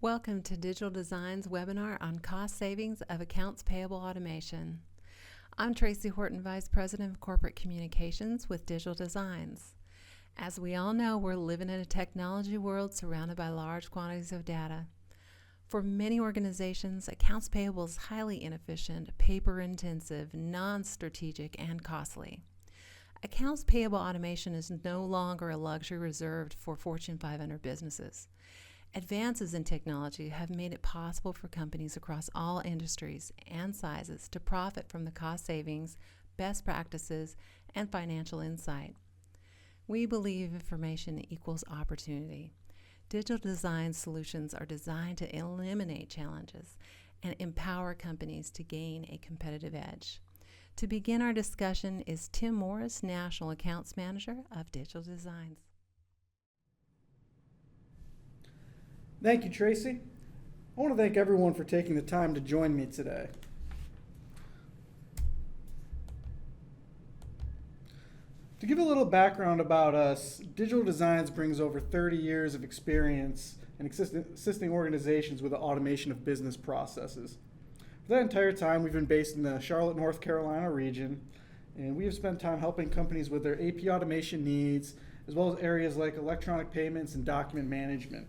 Welcome to Digital Design's webinar on cost savings of accounts payable automation. I'm Tracy Horton, Vice President of Corporate Communications with Digital Designs. As we all know, we're living in a technology world surrounded by large quantities of data. For many organizations, accounts payable is highly inefficient, paper-intensive, non-strategic, and costly. Accounts payable automation is no longer a luxury reserved for Fortune 500 businesses. Advances in technology have made it possible for companies across all industries and sizes to profit from the cost savings, best practices, and financial insight. We believe information equals opportunity. Digital design solutions are designed to eliminate challenges and empower companies to gain a competitive edge. To begin our discussion is Tim Morris, National Accounts Manager of Digital Designs. Thank you, Tracy. I want to thank everyone for taking the time to join me today. To give a little background about us, Digital Designs brings over 30 years of experience in assisting organizations with the automation of business processes. For that entire time, we've been based in the Charlotte, North Carolina region, and we have spent time helping companies with their AP automation needs, as well as areas like electronic payments and document management.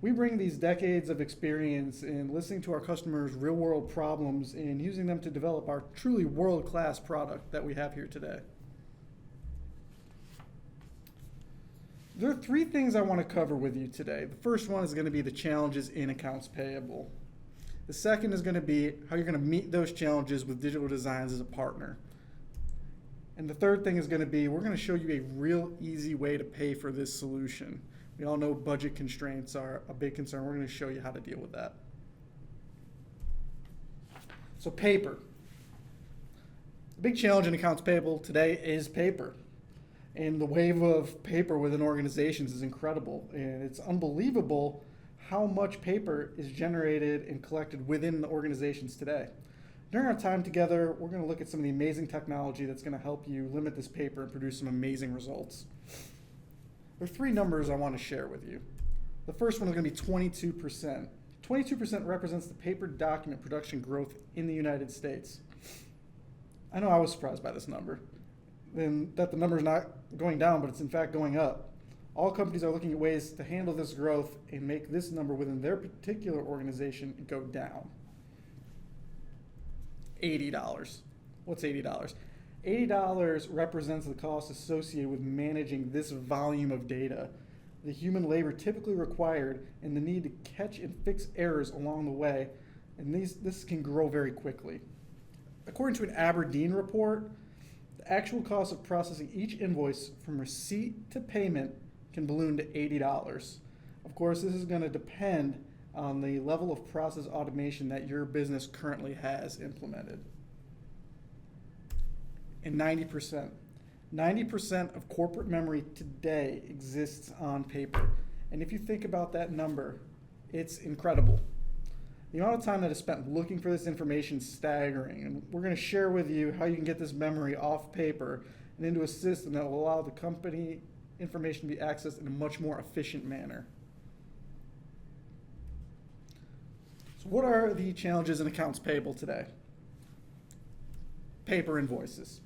We bring these decades of experience in listening to our customers' real-world problems and using them to develop our truly world-class product that we have here today. There are three things I want to cover with you today. The first one is going to be the challenges in accounts payable. The second is going to be how you're going to meet those challenges with Digital Designs as a partner. And the third thing is going to be, we're going to show you a real easy way to pay for this solution. We all know budget constraints are a big concern. We're going to show you how to deal with that. So paper. The big challenge in accounts payable today is paper. And the wave of paper within organizations is incredible. And it's unbelievable how much paper is generated and collected within the organizations today. During our time together, we're going to look at some of the amazing technology that's going to help you limit this paper and produce some amazing results. There are three numbers I want to share with you. The first one is going to be 22%. 22% represents the paper document production growth in the United States. I know I was surprised by this number, and that the number is not going down, but it's in fact going up. All companies are looking at ways to handle this growth and make this number within their particular organization go down. $80. What's $80? $80 represents the cost associated with managing this volume of data, the human labor typically required, and the need to catch and fix errors along the way, and this can grow very quickly. According to an Aberdeen report, the actual cost of processing each invoice from receipt to payment can balloon to $80. Of course, this is going to depend on the level of process automation that your business currently has implemented. And 90%. 90% of corporate memory today exists on paper. And if you think about that number, it's incredible. The amount of time that is spent looking for this information is staggering. And we're going to share with you how you can get this memory off paper and into a system that will allow the company information to be accessed in a much more efficient manner. So what are the challenges in accounts payable today? Paper invoices.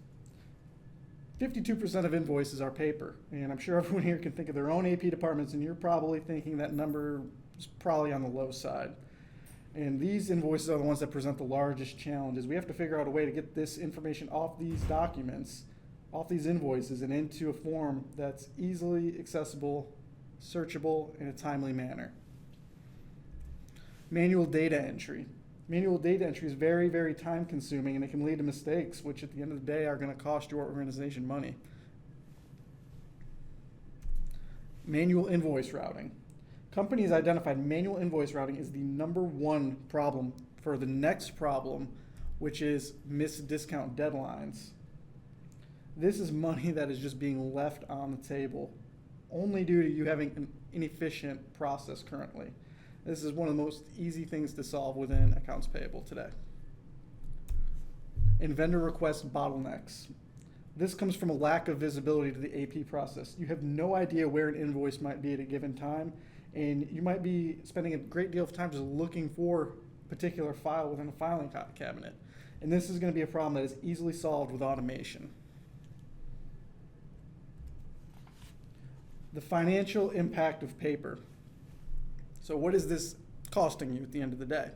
52% of invoices are paper, and I'm sure everyone here can think of their own AP departments, and you're probably thinking that number is probably on the low side. And these invoices are the ones that present the largest challenges. We have to figure out a way to get this information off these documents, off these invoices, and into a form that's easily accessible, searchable, in a timely manner. Manual data entry. Manual data entry is very, very time consuming, and it can lead to mistakes, which at the end of the day are going to cost your organization money. Manual invoice routing. Companies identified manual invoice routing as the #1 problem for the next problem, which is missed discount deadlines. This is money that is just being left on the table, only due to you having an inefficient process currently. This is one of the most easy things to solve within accounts payable today. And vendor request bottlenecks. This comes from a lack of visibility to the AP process. You have no idea where an invoice might be at a given time, And you might be spending a great deal of time just looking for a particular file within a filing cabinet. And this is going to be a problem that is easily solved with automation. The financial impact of paper. So what is this costing you at the end of the day?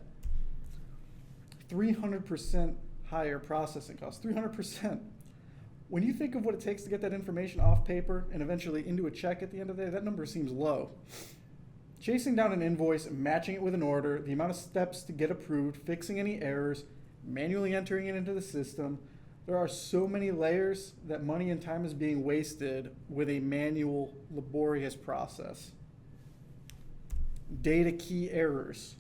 300% higher processing costs, 300%. When you think of what it takes to get that information off paper and eventually into a check at the end of the day, that number seems low. Chasing down an invoice, matching it with an order, the amount of steps to get approved, fixing any errors, manually entering it into the system, there are so many layers that money and time is being wasted with a manual, laborious process. Data key errors.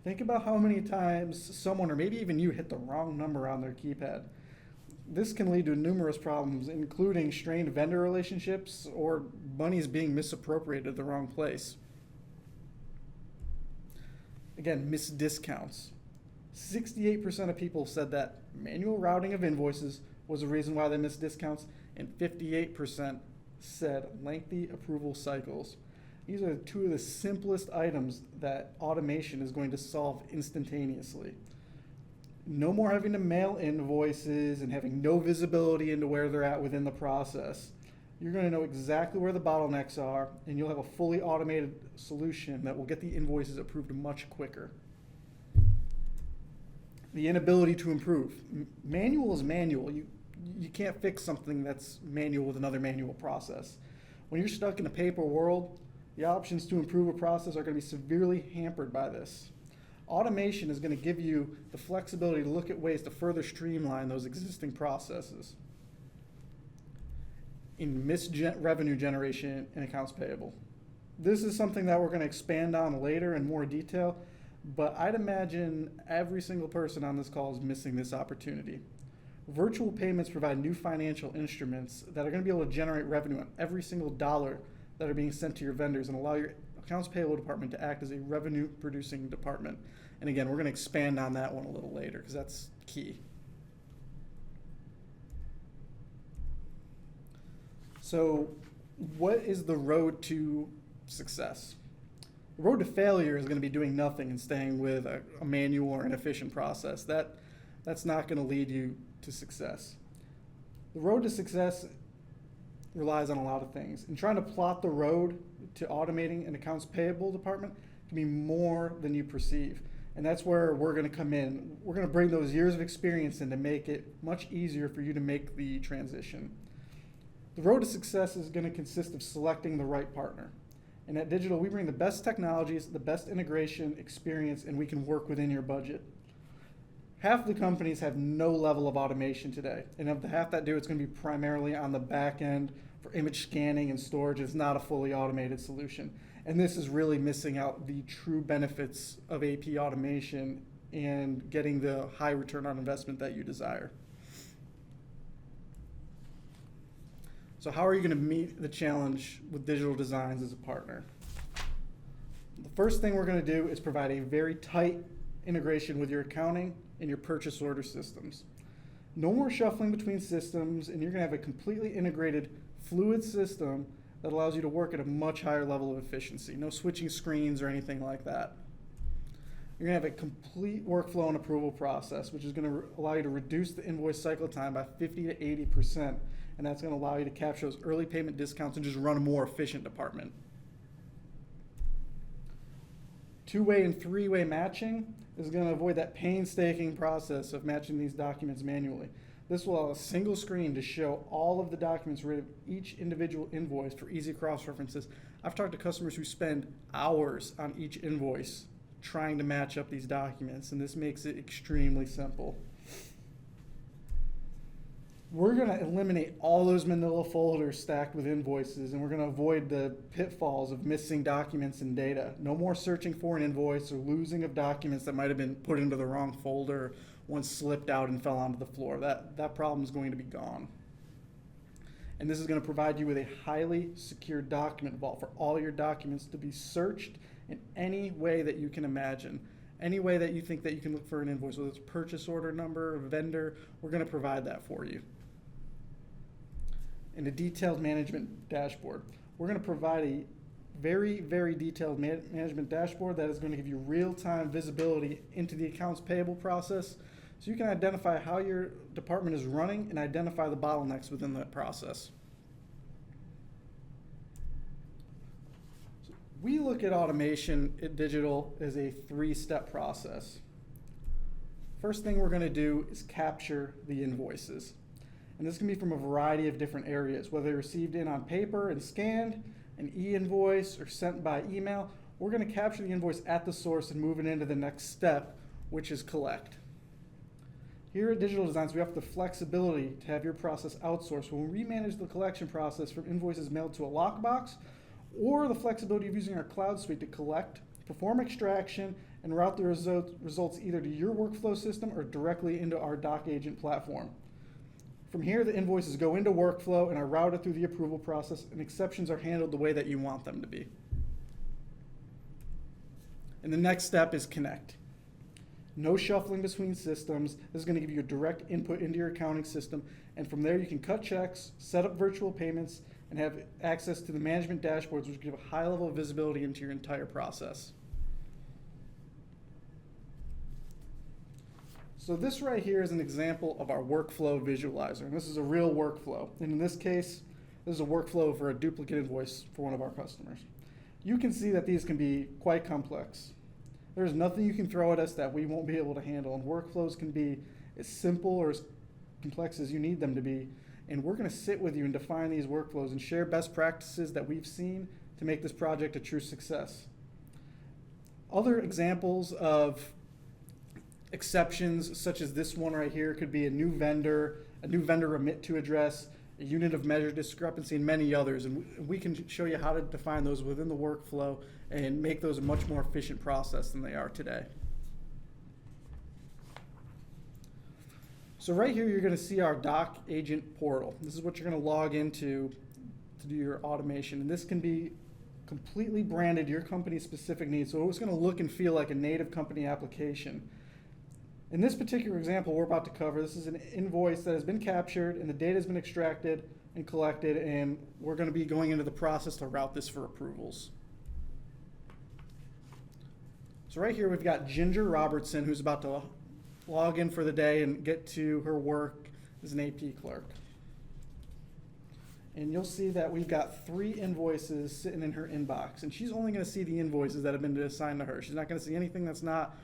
Think about how many times someone, or maybe even you, hit the wrong number on their keypad. This can lead to numerous problems, including strained vendor relationships or monies being misappropriated at the wrong place. Again, missed discounts. 68% of people said that manual routing of invoices was the reason why they missed discounts, and 58% said lengthy approval cycles. These are two of the simplest items that automation is going to solve instantaneously. No more having to mail invoices and having no visibility into where they're at within the process. You're going to know exactly where the bottlenecks are, and you'll have a fully automated solution that will get the invoices approved much quicker. The inability to improve. Manual is manual. You can't fix something that's manual with another manual process. When you're stuck in a paper world, the options to improve a process are going to be severely hampered by this. Automation is going to give you the flexibility to look at ways to further streamline those existing processes. In missed revenue generation in accounts payable. This is something that we're going to expand on later in more detail, but I'd imagine every single person on this call is missing this opportunity. Virtual payments provide new financial instruments that are going to be able to generate revenue on every single dollar that are being sent to your vendors and allow your accounts payable department to act as a revenue producing department. And again, we're going to expand on that one a little later because that's key. So what is the road to success? The road to failure is going to be doing nothing and staying with a manual or inefficient process. That's not going to lead you to success. The road to success relies on a lot of things. And trying to plot the road to automating an accounts payable department can be more than you perceive. And that's where we're going to come in. We're going to bring those years of experience in to make it much easier for you to make the transition. The road to success is going to consist of selecting the right partner. And at Digital, we bring the best technologies, the best integration experience, and we can work within your budget. Half the companies have no level of automation today. And of the half that do, it's going to be primarily on the back end for image scanning and storage. It's not a fully automated solution. And this is really missing out the true benefits of AP automation and getting the high return on investment that you desire. So how are you going to meet the challenge with Digital Designs as a partner? The first thing we're going to do is provide a very tight integration with your accounting and your purchase order systems. No more shuffling between systems, and you're going to have a completely integrated, fluid system that allows you to work at a much higher level of efficiency. No switching screens or anything like that. You're going to have a complete workflow and approval process, which is going to allow you to reduce the invoice cycle time by 50 to 80%. And that's going to allow you to capture those early payment discounts and just run a more efficient department. Two-way and three-way matching is going to avoid that painstaking process of matching these documents manually. This will allow a single screen to show all of the documents rid of each individual invoice for easy cross-references. I've talked to customers who spend hours on each invoice trying to match up these documents, and this makes it extremely simple. We're going to eliminate all those manila folders stacked with invoices, and we're going to avoid the pitfalls of missing documents and data. No more searching for an invoice or losing of documents that might have been put into the wrong folder, once slipped out and fell onto the floor. That problem is going to be gone. And this is going to provide you with a highly secure document vault for all your documents to be searched in any way that you can imagine. Any way that you think that you can look for an invoice, whether it's purchase order number, vendor, we're going to provide that for you. And a detailed management dashboard. We're going to provide a very, very detailed management dashboard that is going to give you real-time visibility into the accounts payable process, so you can identify how your department is running and identify the bottlenecks within that process. So we look at automation at Digital as a three-step process. First thing we're going to do is capture the invoices. And this can be from a variety of different areas, whether they're received in on paper and scanned, an e-invoice, or sent by email. We're going to capture the invoice at the source and move it into the next step, which is collect. Here at Digital Designs, we have the flexibility to have your process outsourced when we manage the collection process from invoices mailed to a lockbox, or the flexibility of using our cloud suite to collect, perform extraction, and route the results either to your workflow system or directly into our doc agent platform. From here, the invoices go into workflow and are routed through the approval process, and exceptions are handled the way that you want them to be. And the next step is connect. No shuffling between systems. This is going to give you a direct input into your accounting system, and from there you can cut checks, set up virtual payments, and have access to the management dashboards, which give a high level of visibility into your entire process. So this right here is an example of our workflow visualizer, and this is a real workflow. And in this case, this is a workflow for a duplicate invoice for one of our customers. You can see that these can be quite complex. There's nothing you can throw at us that we won't be able to handle, and workflows can be as simple or as complex as you need them to be. And we're going to sit with you and define these workflows and share best practices that we've seen to make this project a true success. Other examples of exceptions, such as this one right here, could be a new vendor remit to address, a unit of measure discrepancy, and many others. And we can show you how to define those within the workflow and make those a much more efficient process than they are today. So right here, you're going to see our doc agent portal. This is what you're going to log into to do your automation. And this can be completely branded to your company's specific needs. So it's going to look and feel like a native company application. In this particular example we're about to cover, this is an invoice that has been captured and the data has been extracted and collected, and we're going to be going into the process to route this for approvals. So right here we've got Ginger Robertson, who's about to log in for the day and get to her work as an AP clerk. And you'll see that we've got 3 invoices sitting in her inbox, and she's only going to see the invoices that have been assigned to her. She's not going to see anything that's not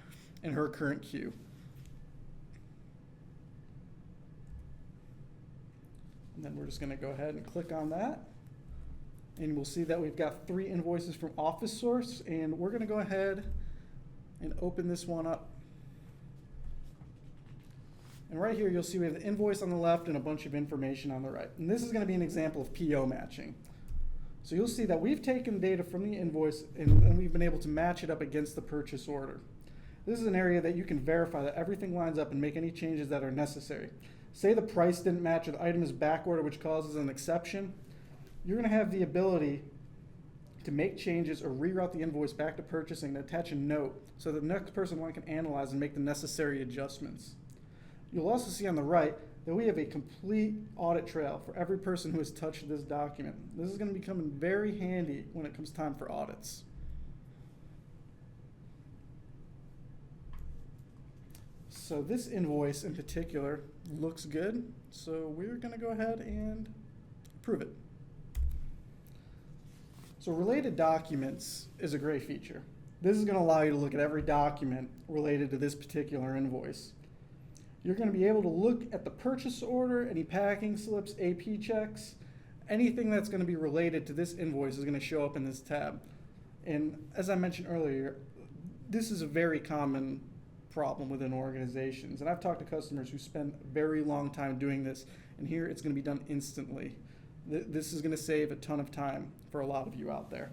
in her current queue. And then we're just going to go ahead and click on that. And we'll see that we've got 3 invoices from Office Source, and we're going to go ahead and open this one up. And right here, you'll see we have the invoice on the left and a bunch of information on the right. And this is going to be an example of PO matching. So you'll see that we've taken data from the invoice and we've been able to match it up against the purchase order. This is an area that you can verify that everything lines up and make any changes that are necessary. Say the price didn't match or the item is back ordered, which causes an exception. You're going to have the ability to make changes or reroute the invoice back to purchasing and attach a note so that the next person can analyze and make the necessary adjustments. You'll also see on the right that we have a complete audit trail for every person who has touched this document. This is going to become very handy when it comes time for audits. So this invoice in particular looks good, so we're going to go ahead and approve it. So related documents is a great feature. This is going to allow you to look at every document related to this particular invoice. You're going to be able to look at the purchase order, any packing slips, AP checks, anything that's going to be related to this invoice is going to show up in this tab. And as I mentioned earlier, this is a very common problem within organizations. And I've talked to customers who spend a very long time doing this, and here it's going to be done instantly. This is going to save a ton of time for a lot of you out there.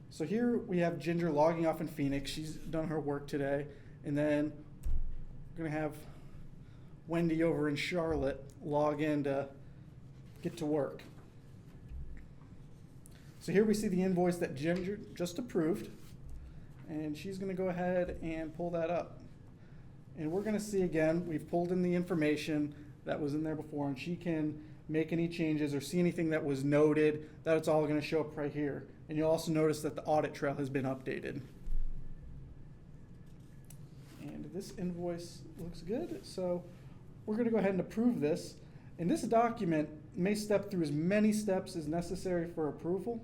So here we have Ginger logging off in Phoenix. She's done her work today. And then we're going to have Wendy over in Charlotte log in to get to work. So here we see the invoice that Ginger just approved. And she's going to go ahead and pull that up. And we're going to see again, we've pulled in the information that was in there before, and she can make any changes, or see anything that was noted, that it's all going to show up right here. And you'll also notice that the audit trail has been updated. And this invoice looks good, so we're going to go ahead and approve this. And this document may step through as many steps as necessary for approval,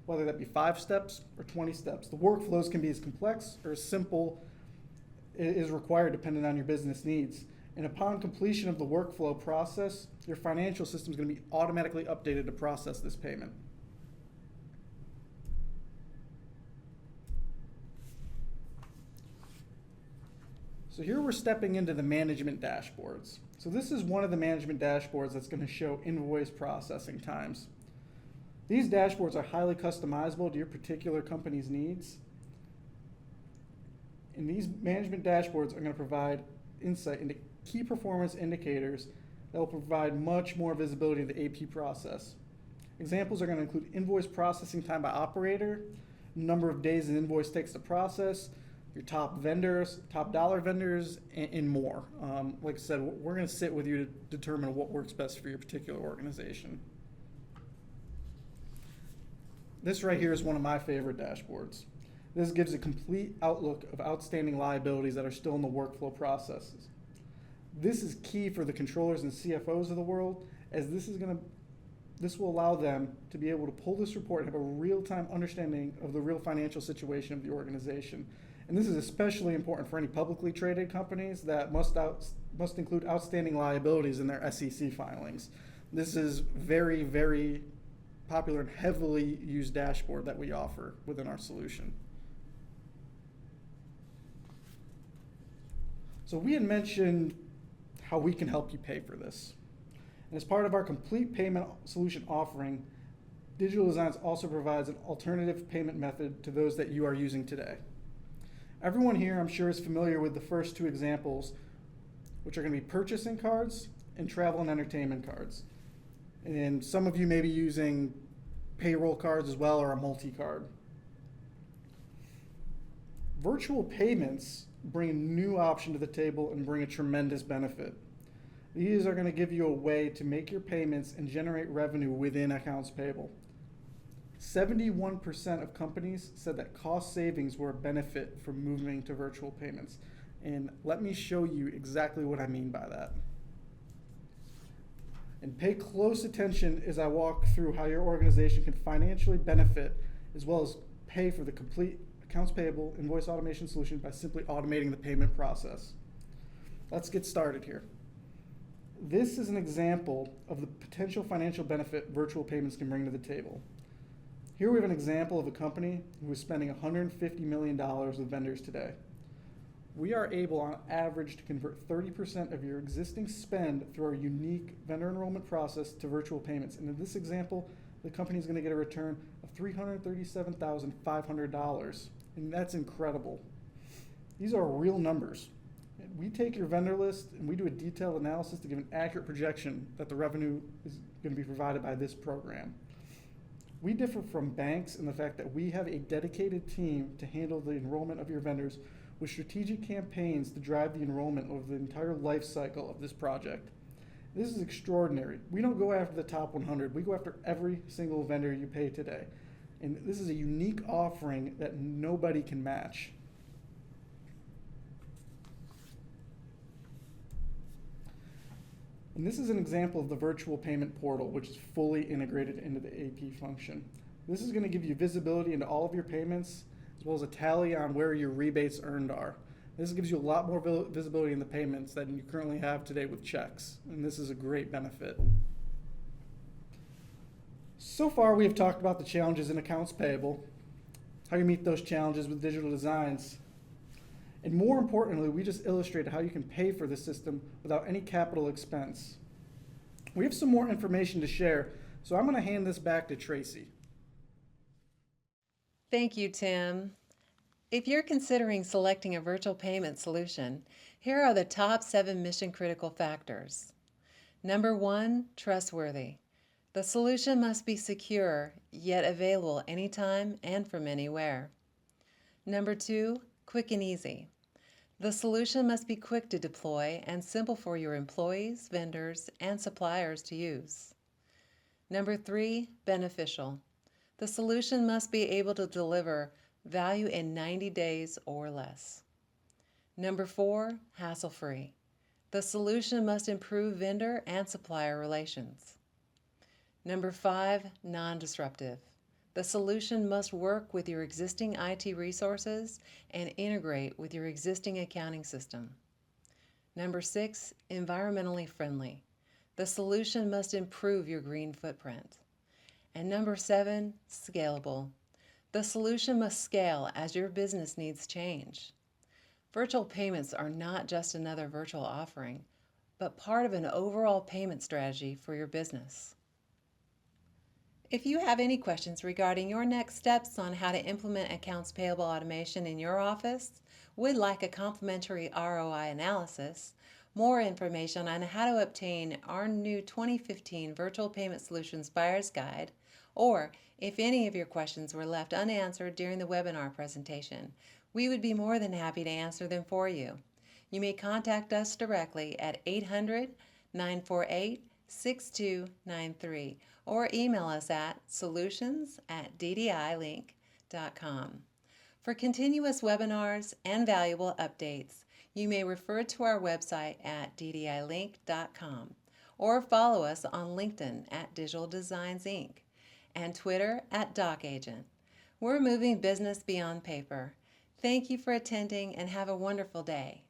whether that be 5 steps or 20 steps. The workflows can be as complex or as simple as required depending on your business needs. And upon completion of the workflow process, your financial system is going to be automatically updated to process this payment. So here we're stepping into the management dashboards. So this is one of the management dashboards that's going to show invoice processing times. These dashboards are highly customizable to your particular company's needs. And these management dashboards are going to provide insight into key performance indicators that will provide much more visibility to the AP process. Examples are going to include invoice processing time by operator, number of days an invoice takes to process, your top vendors, top dollar vendors, and more. Like I said, we're going to sit with you to determine what works best for your particular organization. This right here is one of my favorite dashboards. This gives a complete outlook of outstanding liabilities that are still in the workflow processes. This is key for the controllers and CFOs of the world, as this will allow them to be able to pull this report and have a real-time understanding of the real financial situation of the organization. And this is especially important for any publicly traded companies that must include outstanding liabilities in their SEC filings. This is very, very popular and heavily used dashboard that we offer within our solution. So we had mentioned how we can help you pay for this. And as part of our complete payment solution offering, Digital Designs also provides an alternative payment method to those that you are using today. Everyone here, I'm sure, is familiar with the first 2 examples, which are going to be purchasing cards and travel and entertainment cards. And some of you may be using payroll cards as well, or a multi-card. Virtual payments bring a new option to the table and bring a tremendous benefit. These are going to give you a way to make your payments and generate revenue within accounts payable. 71% of companies said that cost savings were a benefit from moving to virtual payments. And let me show you exactly what I mean by that. And pay close attention as I walk through how your organization can financially benefit as well as pay for the complete accounts payable invoice automation solution by simply automating the payment process. Let's get started here. This is an example of the potential financial benefit virtual payments can bring to the table. Here we have an example of a company who is spending $150 million with vendors today. We are able, on average, to convert 30% of your existing spend through our unique vendor enrollment process to virtual payments. And in this example, the company is going to get a return of $337,500. And that's incredible. These are real numbers. We take your vendor list and we do a detailed analysis to give an accurate projection that the revenue is going to be provided by this program. We differ from banks in the fact that we have a dedicated team to handle the enrollment of your vendors with strategic campaigns to drive the enrollment over the entire life cycle of this project. This is extraordinary. We don't go after the top 100. We go after every single vendor you pay today. And this is a unique offering that nobody can match. And this is an example of the virtual payment portal, which is fully integrated into the AP function. This is going to give you visibility into all of your payments, as well as a tally on where your rebates earned are. This gives you a lot more visibility in the payments than you currently have today with checks, and this is a great benefit. So far, we have talked about the challenges in accounts payable, how you meet those challenges with Digital Designs, and more importantly, we just illustrated how you can pay for the system without any capital expense. We have some more information to share, so I'm going to hand this back to Tracy. Thank you, Tim. If you're considering selecting a virtual payment solution, here are the top 7 mission-critical factors. Number 1, trustworthy. The solution must be secure, yet available anytime and from anywhere. Number 2, quick and easy. The solution must be quick to deploy and simple for your employees, vendors, and suppliers to use. Number 3, beneficial. The solution must be able to deliver value in 90 days or less. Number 4, hassle-free. The solution must improve vendor and supplier relations. Number 5, non-disruptive. The solution must work with your existing IT resources and integrate with your existing accounting system. Number 6, environmentally friendly. The solution must improve your green footprint. And number 7, scalable. The solution must scale as your business needs change. Virtual payments are not just another virtual offering, but part of an overall payment strategy for your business. If you have any questions regarding your next steps on how to implement accounts payable automation in your office, would like a complimentary ROI analysis, more information on how to obtain our new 2015 Virtual Payment Solutions Buyer's Guide, or if any of your questions were left unanswered during the webinar presentation, we would be more than happy to answer them for you. You may contact us directly at 800-948-6293 or email us at solutions@ddilink.com. For continuous webinars and valuable updates, you may refer to our website at ddilink.com or follow us on LinkedIn at Digital Designs Inc. and Twitter at DocAgent. We're moving business beyond paper. Thank you for attending and have a wonderful day.